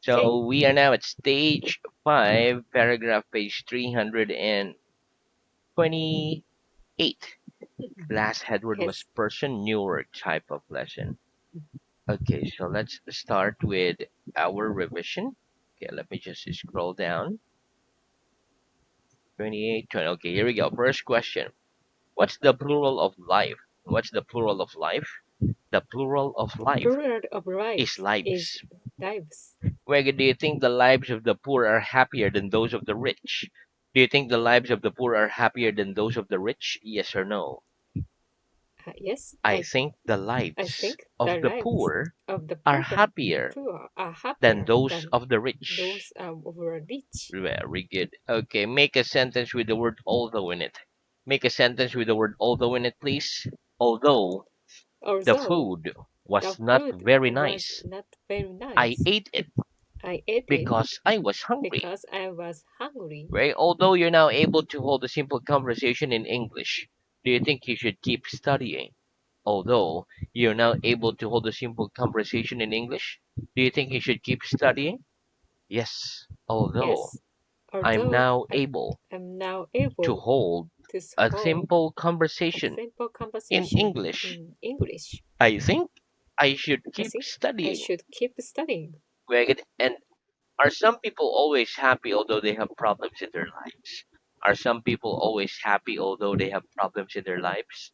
Okay. So we are now at stage 5, paragraph page 328. Last headword was Yes. person, newer type of lesson. Okay, so let's start with our revision. Okay, let me just scroll down. 28, 20. Okay, here we go. First question. What's the plural of life? What's the plural of life? The plural of life Plural of is life is lives. lives. Where do you think the lives of the poor are happier than those of the rich? Do you think the lives of the poor are happier than those of the rich? Yes or no? Yes, I think the I lives think the of the lives poor of the are poor, happier poor are than happier those than of the rich. those of the rich. Very good. Okay, make a sentence with the word although in it. Make a sentence with the word although in it, please. Although the Although food the was not food very was nice, not very I nice, ate it I ate it because I was hungry. because I was hungry. Right? Although you're now able to hold a simple conversation in English, do you think you should keep studying? Although you're now able to hold a simple conversation in English, do you think you should keep studying? Yes. Although Yes, I'm although now I able am now to able hold to a hold simple a conversation simple in conversation English, in English, I think I should I keep think I studying. should keep studying. Right? And are some people always happy although they have problems in their lives? Are some people always happy although they have problems in their lives?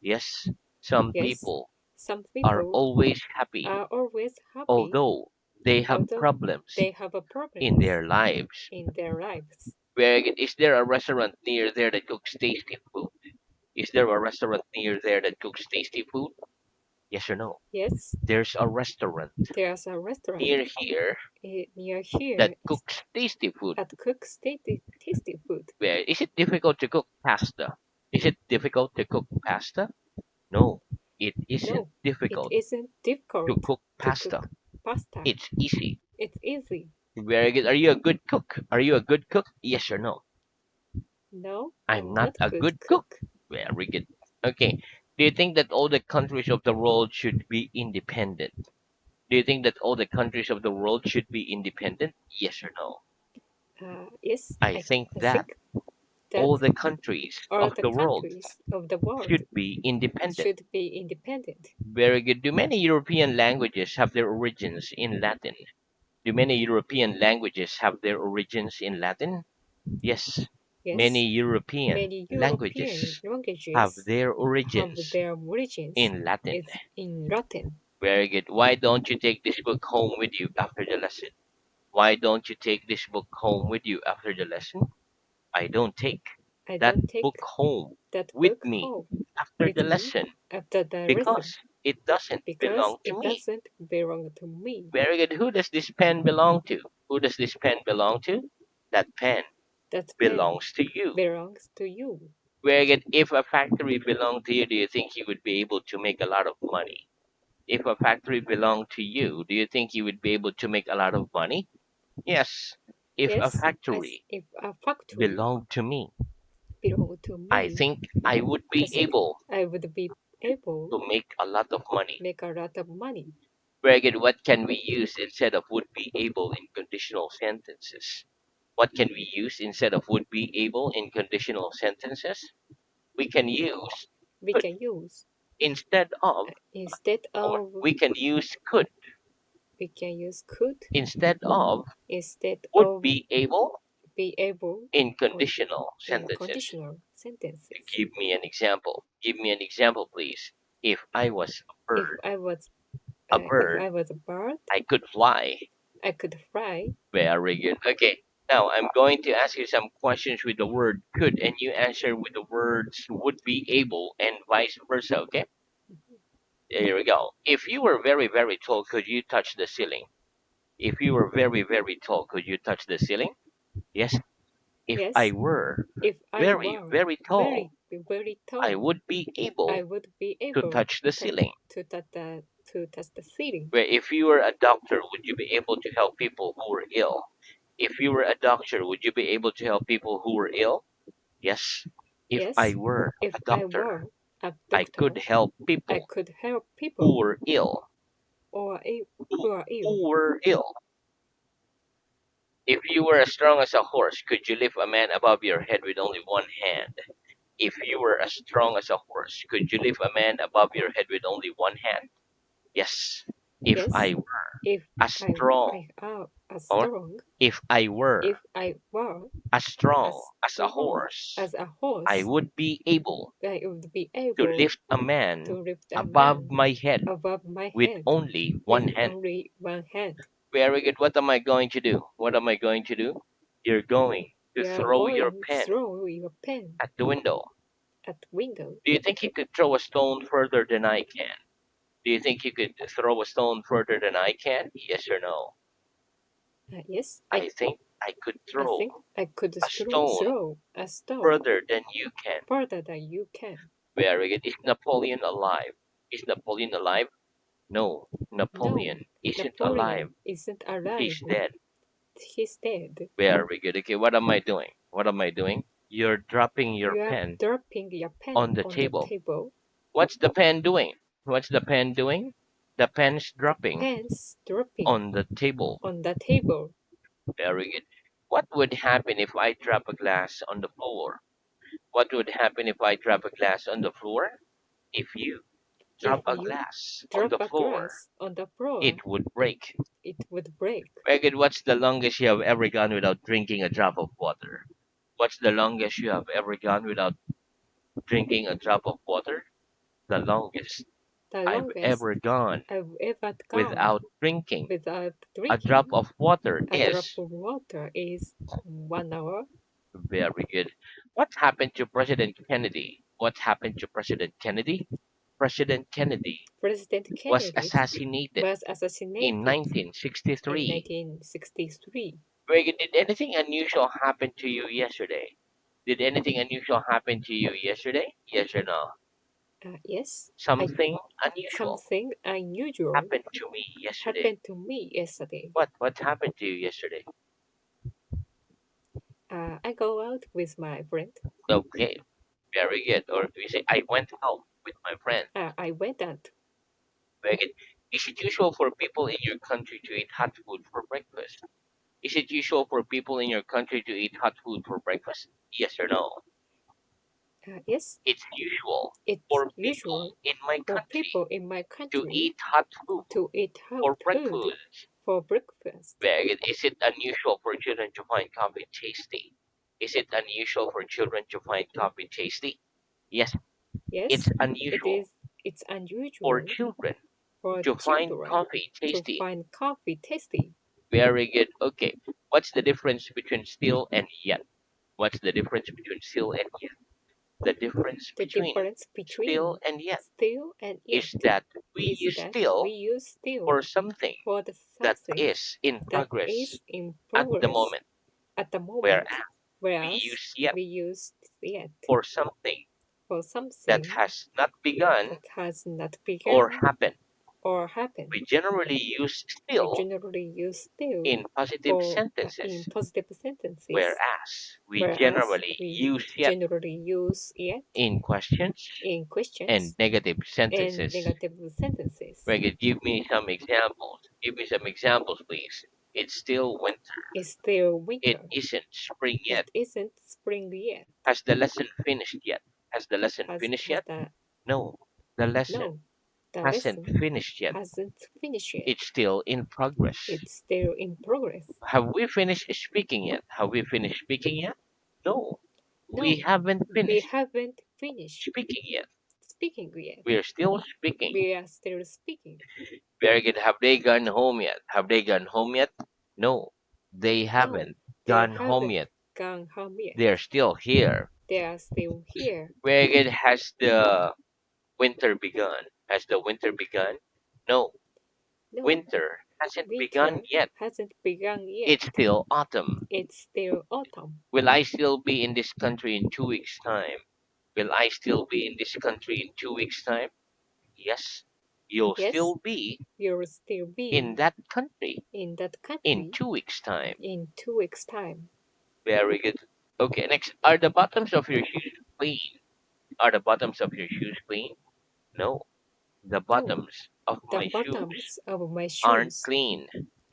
Yes, some Yes, people some are people always happy are always happy although they have although problems they have a in problems their lives. in their lives. Is there a restaurant near there that cooks tasty food? Is there a restaurant near there that cooks tasty food? Yes or no? Yes, There's a restaurant there's a restaurant near here near that here cooks tasty food. that cooks tasty food. Where is it difficult to cook pasta? Is it difficult to cook pasta? No, it isn't No, it difficult isn't to difficult cook to pasta. cook pasta. It's easy. It's easy. Very good. Are you a good cook? Are you a good cook? Yes or no? No, I'm I'm not not a good good cook. cook. Very good. Okay. Do you think that all the countries of the world should be independent? Do you think that all the countries of the world should be independent? Yes or no? Yes, I think I that think that all the countries all of the the world countries of the world should be independent. should be independent. Very good. Do many European languages have their origins in Latin? Do many European languages have their origins in Latin? Yes. Yes, Many European many European languages have languages their have origins their origins in Latin. is in Latin. Very good. Why don't you take this book home with you after the lesson? Why don't you take this book home with you after the lesson? I don't take I that don't book take home that with book me home after the with me lesson after the lesson because it doesn't because belong to it me. doesn't belong to me. Very good. Who does this pen belong to? Who does this pen belong to? That pen That pen belongs to you. belongs to you. Very good. If a factory belonged to you, do you think you would be able to make a lot of money? If a factory belonged to you, do you think you would be able to make a lot of money? Yes. If a Yes, as factory if a factory belonged to me, belonged to I me, think I would I be think able I would be able to make a lot of money. make a lot of money. Very good. What can we use instead of would be able in conditional sentences? What can we use instead of would be able in conditional sentences? We can use We could can use instead of, instead or of we can use could we can use could instead of instead would of be able be able in or conditional in sentences. conditional sentences. Give me an example. Give me an example, please. If I was If I was a if bird, I was a bird, I could fly. I could fly. Very good. Okay. Now I'm going to ask you some questions with the word could, and you answer with the words would be able and vice versa. Okay. Here we go. If you were very, very tall, could you touch the ceiling? If you were very, very tall, could you touch the ceiling? Yes. If I Yes, were if I very, were very tall, very I tall, would be I able would be to able touch the ceiling. to touch the ceiling. Where if you were a doctor, would you be able to help people who were ill? If you were a doctor, would you be able to help people who were ill? Yes. If I Yes, were if a I doctor, were a I could doctor, help I people could help who people were ill. or Who, who are ill. who were ill. If you were as strong as a horse, could you lift a man above your head with only one hand? If you were as strong as a horse, could you lift a man above your head with only one hand? Yes. If Yes. I were If as strong, I are as or strong, if I were if I were as strong as as a strong horse, as a I horse, would be able I would be to able lift a man to lift a above man my head above my with head only one with hand. only one hand. Very good. What am I going to do? What am I going to do? You're going to You are throw your going to pen throw your pen at the window. at the window. Do you think you could throw a stone further than I can? Do you think you could throw a stone further than I can? Yes or no? Yes, I think I could I throw think I could a stone throw a stone further than you can. further than you can. Very good. Is Napoleon alive? Is Napoleon alive? No, No, Napoleon isn't alive. Napoleon isn't alive. He's dead. He's dead. Very good. Okay, what am I doing? What am I doing? You're dropping your You are pen dropping your pen on the on the table. table. What's the pen doing? What's the pen doing? The pen's dropping Pen's dropping on the table. on the table. Very good. What would happen if I drop a glass on the floor? What would happen if I drop a glass on the floor? If you drop If a you glass on drop the a floor, glass on the floor, it would it, break. it would break. Very good. What's the longest you have ever gone without drinking a drop of water? What's the longest you have ever gone without drinking a drop of water? The longest The I've longest ever gone I've ever gone without drinking without a drop drinking of water a drop is. of water is 1 hour. Very good. What happened to President Kennedy? What happened to President Kennedy? President Kennedy President was Kennedy assassinated was in assassinated in 1963. 1963. Very good. Did anything unusual happen to you yesterday? Did anything unusual happen to you yesterday? Yes or no? Yes, I Something unusual something unusual happened to me yesterday. happened to me yesterday. What happened to you yesterday? I go out with my friend. Okay, very good. Or we say I went out with my friend. I went out. Very good. Is it usual for people in your country to eat hot food for breakfast? Is it usual for people in your country to eat hot food for breakfast? Yes or no? Yes, It's usual it's for usual people in my for country people in my to country eat hot food to eat hot for food breakfast. for breakfast. Very good. Is it unusual for children to find coffee tasty? Is it unusual for children to find coffee tasty? Yes, it's Yes, it unusual is. It's for unusual children for to find children coffee to tasty. find coffee tasty. Very good. Okay. What's the difference between still and yet? What's the difference between still and yet? The difference The between difference still between and yet still and is yet that we is use that we still use still for something for the that something is in that progress is in at the progress moment, at the moment, whereas we whereas use yet we use yet for something for that something has not begun that has not or begun happened. or happened. We generally use We still generally use still in positive for in sentences, positive sentences, whereas we whereas generally we use yet generally use yet in questions in and questions negative and sentences. negative sentences. Reggie, give me some examples. Give me some examples, please. It's still winter. It's still It winter. isn't spring yet. It isn't spring yet. Has the lesson finished yet? Has the lesson finished Has yet? the No, the lesson no, the hasn't lesson finished yet. hasn't finished yet. It's still in progress. It's still in progress. Have we finished speaking yet? Have we finished speaking yet? No, we No, haven't we finished haven't finished speaking yet. speaking yet. We are still speaking. We are still speaking. Very good. Have they gone home yet? Have they gone home yet? No, they No, haven't they gone home haven't yet. gone home yet. They're still here. They are still here. Very good. Has the winter begun? Has the winter begun? No, No, winter hasn't begun winter yet. hasn't begun yet. It's still autumn. It's still autumn. Will I still be in this country in 2 weeks' time? Will I still be in this country in 2 weeks' time? Yes, you'll Yes, still be you'll still in be that country in that in country 2 weeks' time. in 2 weeks' time. Very good. Okay, next. Are the bottoms of your shoes clean? Are the bottoms of your shoes clean? No, the No, bottoms of the my shoes bottoms of my aren't shoes clean.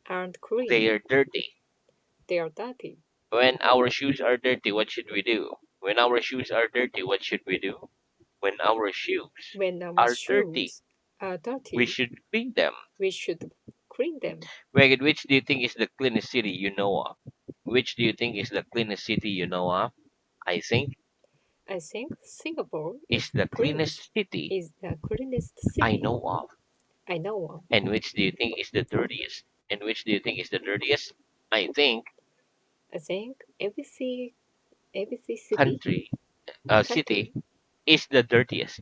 aren't They clean. are dirty. They are dirty. When our shoes are dirty, what should we do? When our shoes are dirty, what should we do? When our shoes When our are dirty, shoes are we dirty, should clean them. we should clean them. Megan, which do you think is the cleanest city you know of? Which do you think is the cleanest city you know of? I think I think Singapore is is the cleanest, cleanest city is the cleanest I city know of. I know of. And which do you think is the dirtiest? And which do you think is the dirtiest? I think I think ABC city country, country city is the dirtiest.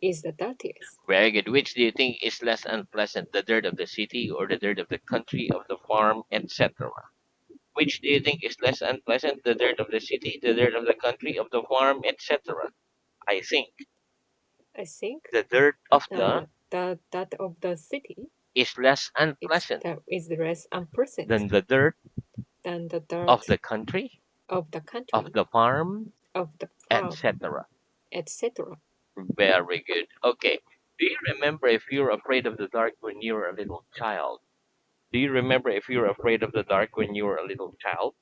is the dirtiest. Very good. Which do you think is less unpleasant, the dirt of the city or the dirt of the country, of the farm, etc.? Which do you think is less unpleasant, the dirt of the city, the dirt of the country, of the farm, etc.? I think I think the dirt of the the that of the city is less it's unpleasant that is less unpleasant than the dirt than the of dirt the country, of the of country, the farm, of the farm, etc. etc. Very good. Okay. Do you remember if you're afraid of the dark when you were a little child? Do you remember if you were afraid of the dark when you were a little child?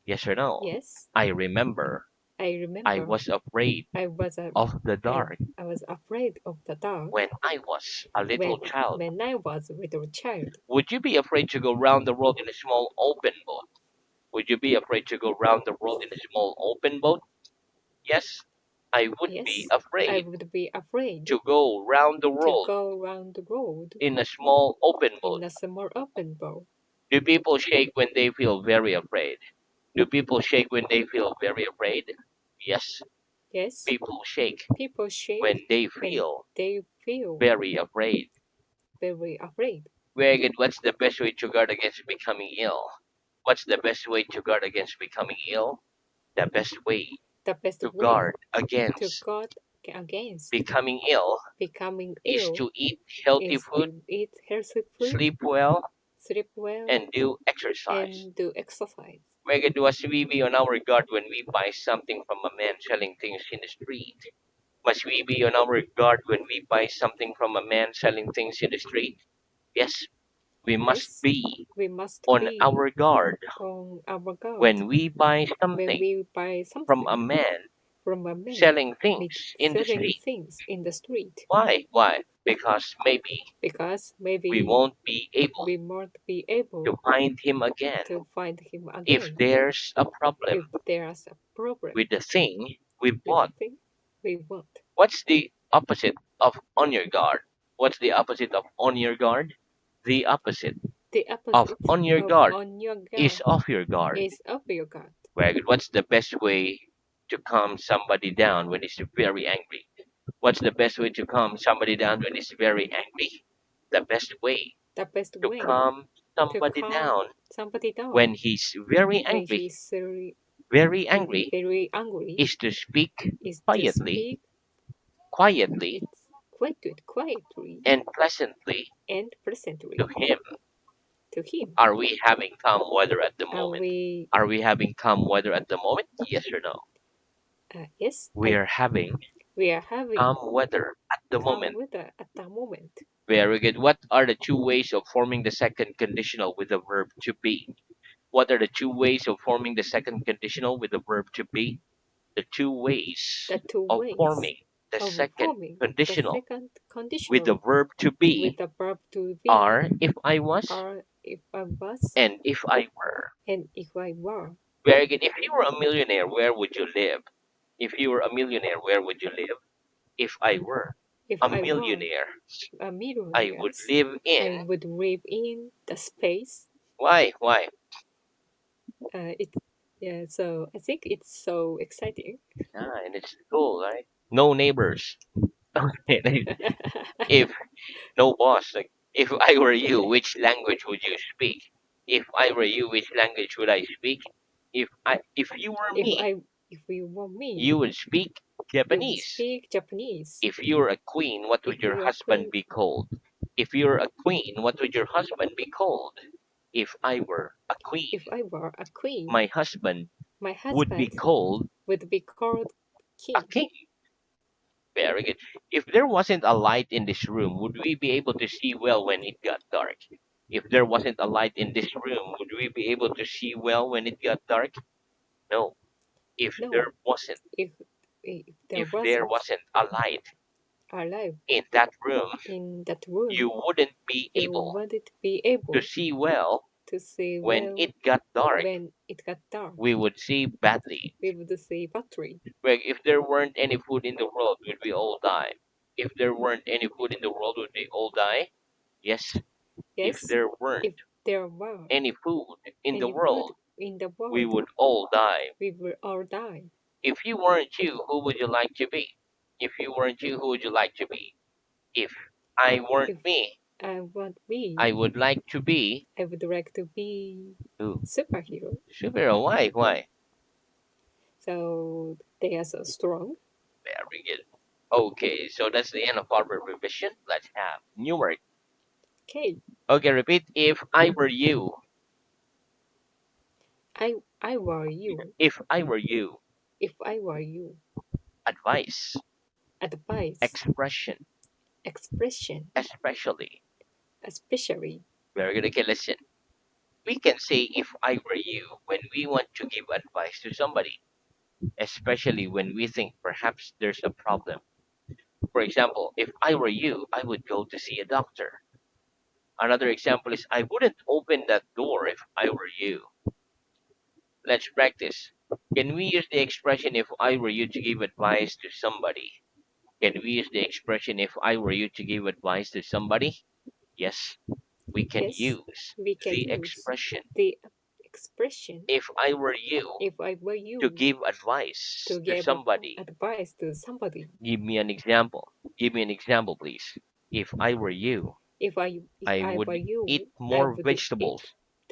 Yes or no? Yes, I remember I I remember was afraid I was a of the I dark I was afraid of the when dark I was a little when child. I was a little child. Would you be afraid to go round the world in a small open boat? Would you be afraid to go round the world in a small open boat? Yes, I would be Yes, I afraid would be afraid to go round the to world go round the road in a small open in boat. a small open boat. Do people shake when they feel very afraid? Do people shake when they feel very afraid? Yes, Yes, people shake people when shake they when feel they feel very afraid. very afraid. Very good. What's the best way to guard against becoming ill? What's the best way to guard against becoming ill? The best way The best to way guard to against guard against becoming ill becoming is ill to eat healthy is food, to eat healthy food, sleep well, sleep well, and do exercise. and do exercise. Very good. Must we be on our guard when we buy something from a man selling things in the street? Must we be on our guard when we buy something from a man selling things in the street? Yes, we must Yes, be we must on be our guard on our guard when we buy when something we buy from a something man from a man selling things in the selling street. things in the street Why? Why? Because maybe because we maybe won't be able we won't be to able find him again to find him if again there's a problem if there's a problem with the thing we with the bought. thing we want. What's the opposite of on your guard? What's the opposite of on your guard? The opposite The of opposite on your of guard on your is guard off your guard. is off your guard. Very good. What's the best way to calm somebody down when he's very angry? What's the best way to calm somebody down when he's very angry? The best way The best to way calm to somebody calm down somebody when down he's very when angry, he's very angry is to speak is to quietly, speak quietly, it's quietly and pleasantly and to pleasantly him. to him. Are we having calm weather at the Are moment? we Are we having calm weather at the moment? Yes or no? yes, We are having we are having calm weather at the calm moment. weather at the moment. Very good. What are the two ways of forming the second conditional with the verb to be? What are the two ways of forming the second conditional with the verb to be? The two ways The two of ways forming the of second forming the conditional second with the conditional verb to with be the verb to be are if I was are if I was and if I were. and if I were. Very good. If you were a millionaire, where would you live? If you were a millionaire, where would you live? If I were If a I were millionaire, a I would millionaire, live in. I would live in the space. Why? Why? It's yeah. So I think it's so exciting. Ah, and it's cool, right? No neighbors. Okay. If no boss, like if I were you, which language would you speak? If I were you, which language would I speak? If you were if me, I if you were me, you would speak you would Japanese. speak Japanese. If you're a queen, what would If your you are husband queen, be called? If you're a queen, what would your husband be called? If I were a queen, if I were a queen, my husband my would be husband called would be called a king. king. Very good. If there wasn't a light in this room, would we be able to see well when it got dark? If there wasn't a light in this room, would we be able to see well when it got dark? No. If there No, wasn't, if if there if there wasn't wasn't a light alive in that room, in that you room, wouldn't be you able wouldn't be to able see well to see when well it got dark. when it got dark. We would see badly. We would see battery. Like if there weren't any food in the world, would we all die? If there weren't any food in the world, would we all die? Yes. If Yes, there weren't if there were any food in the any food world, in the we world, would all die. we will all die. If you weren't you, who would you like to be? If you weren't you, who would you like to be? If I weren't If me, I want me, I would like to be I would like to be who? superhero. Superhero. Why? Why? So they are so strong. Very good. Okay, so that's the end of our revision. Let's have new work. Okay, Okay, repeat. If I were you, I were you. if I were you, If I were you, advice, advice, expression, expression, especially. especially. Very good. Okay, listen. We can say if I were you when we want to give advice to somebody, especially when we think perhaps there's a problem. For example, if I were you, I would go to see a doctor. Another example is I wouldn't open that door if I were you. Let's practice. Can we use the expression if I were you to give advice to somebody? Can we use the expression if I were you to give advice to somebody? Yes, we can Yes, use we can the use expression the expression if I were you if I were to you give advice to to give somebody. advice to somebody. Give me an example. Give me an example, please. If I were you, If I I were would eat you, I more would eat vegetables,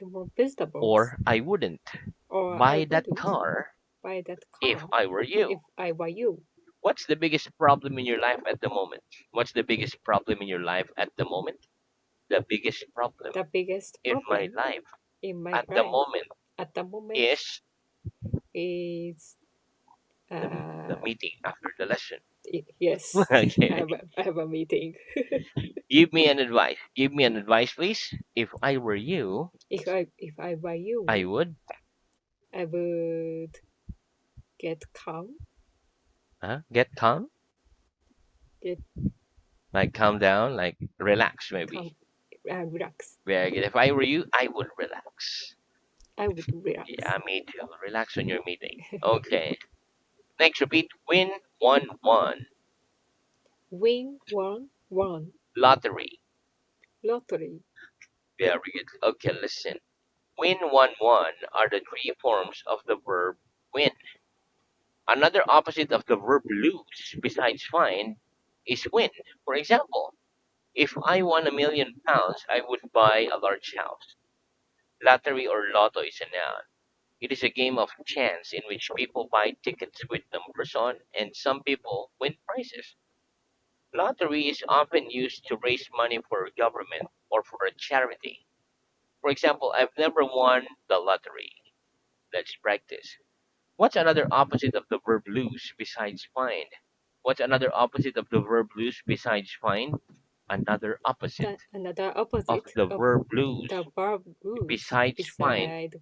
more vegetables, or I wouldn't or I buy that wouldn't car buy that if car I were you. if I were you. What's the biggest problem in your life at the moment? What's the biggest problem in your life at the moment? The biggest problem The biggest in my problem life in my at the life moment at the moment is is the uh, meeting after the lesson. yes, Okay. I have a meeting. Give me an advice. Give me an advice, please. If I were you, If I were I you, would I would get calm, get calm, get like calm down, like relax, calm, maybe. relax. Very good. If I were you, I would relax. I would relax. Yeah, me too. Relax on your meeting. Okay. Next, repeat. Win 1-1. Win one Lottery. lottery. Very good. Okay, listen. Win 1-1 are the three forms of the verb win. Another opposite of the verb lose, besides find, is win. For example, if I won £1 million, I would buy a large house. Lottery or lotto is a noun. It is a game of chance in which people buy tickets with numbers on, and some people win prizes. Lottery is often used to raise money for a government or for a charity. For example, I've never won the lottery. Let's practice. What's another opposite of the verb lose besides find? What's another opposite of the verb lose besides find? Another opposite Another of opposite the of verb lose the verb lose besides find beside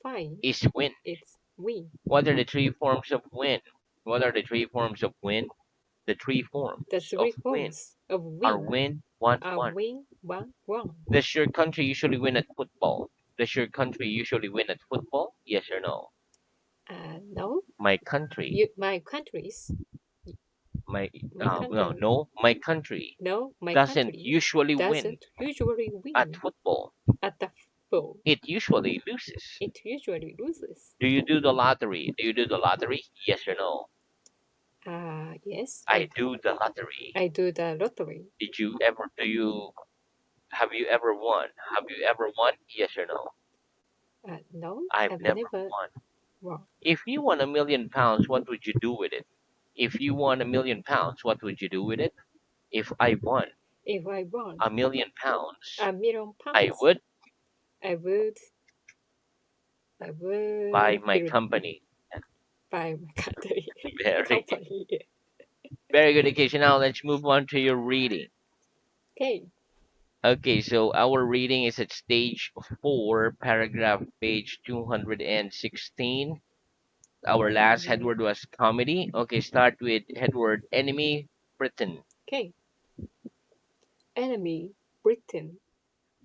fine is win. it's win. What are the three forms of win? What are the three forms of win? The three The forms of three win forms of are win win, one, are one. win one. Does your country usually win at football? Does your country usually win at football? Yes or no? No, My country, you my countries my my no, country no, my country no my doesn't country usually win doesn't usually at win football. at the football. It usually loses. It usually loses. Do you do the lottery? Do you do the lottery? Yes or no? Yes, I do the lottery. I do the lottery. Did you ever? Do you? Have you ever won? Have you ever won? Yes or no? No, I've I've never never won. won. If you won £1 million, what would you do with it? If you won £1 million, what would you do with it? If I won If I won £1 million, I £1 million, would I would I buy would my company. buy my country Very, company. very good occasion. Now let's move on to your reading. Okay. Okay, so our reading is at stage 4, paragraph page 216. Our last Mm, headword was comedy. Okay, start with headword enemy, Britain. okay. Enemy, Britain.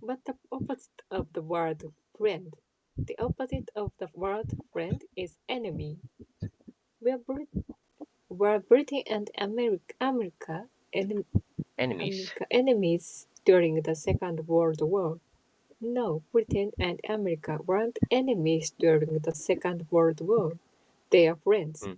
But the opposite of the word friend. The opposite of the word friend is enemy. Were, Brit- were Britain and Enemies. America enemies during the Second World War? No, Britain and America weren't enemies during the Second World War. They are friends.